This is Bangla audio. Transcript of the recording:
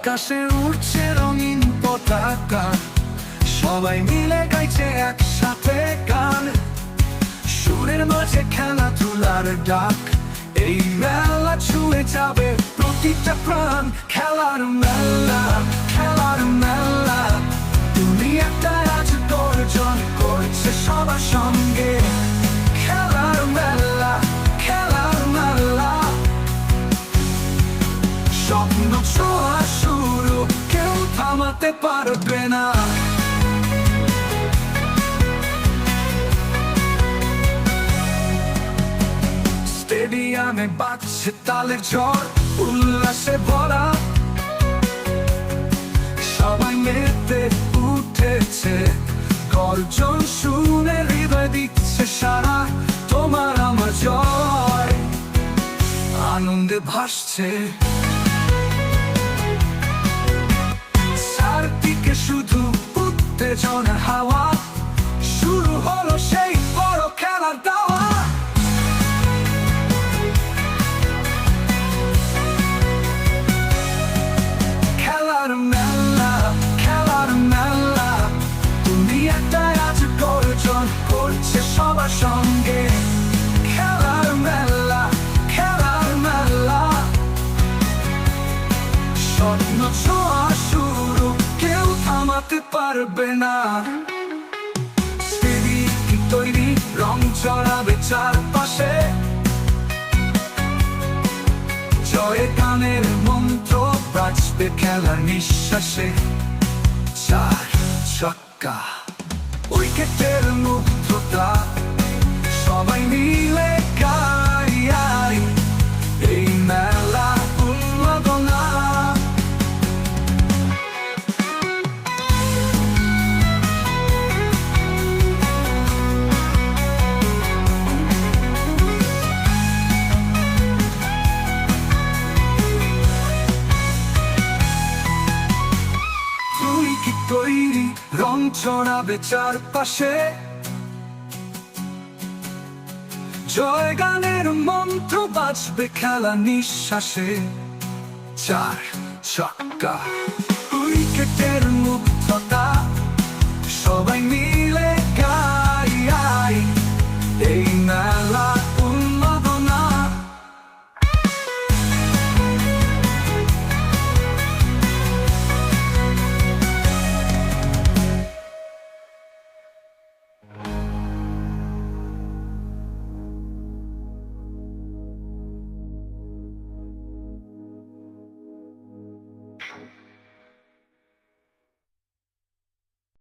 আকাশে উড়ছে রঙিন পতাকা, সবাই মিলে গাইছে একসাথে গান। সুরের মাঝে খেলাধুলার ডাক, এই মেলা ছুঁয়ে যাবে প্রতিটা প্রাণ। খেলার মেলা, খেলার মেলা, দুনিয়াটা আজ গর্জন করছে সবার সঙ্গে। খেলার মেলা, খেলার মেলা, স্বপ্ন ছোঁয়া শুরু, কেউ থামাতে পারবে না। স্টেডিয়ামে বাজছে তালের ঝড়, উল্লাসে ভরা, সবাই মেতে উঠেছে। গর্জন শুনে হৃদয় দিচ্ছে সারা, তোমার আমার জয় আনন্দে ভাসছে। চারদিকে শুধু উত্তেজনার হাওয়া, শুরু হলো সেই বড় খেলার দাওয়া। খেলার মেলা, খেলার মেলা, দুনিয়াটা আজ গর্জন করছে সবার সঙ্গে। খেলার মেলা, খেলার মেলা, স্বপ্ন ছোঁয়া শুরু, কেউ থামাতে পারবে না। স্মৃতি তৈরি, রং চড়াবে চারপাশে, জয় গানের মন্ত্র বাজবে খেলার নিঃশ্বাসে। চার ছক্কা, উইকেটের মুগ্ধতা, সবাই মিলে গাই এই মেলা উন্মাদনা। তৈরি, রং ছড়াবে চারপাশে, জয় গানের মন্ত্র বাজবে খেলা নিঃশ্বাসে। চার ছক্কা।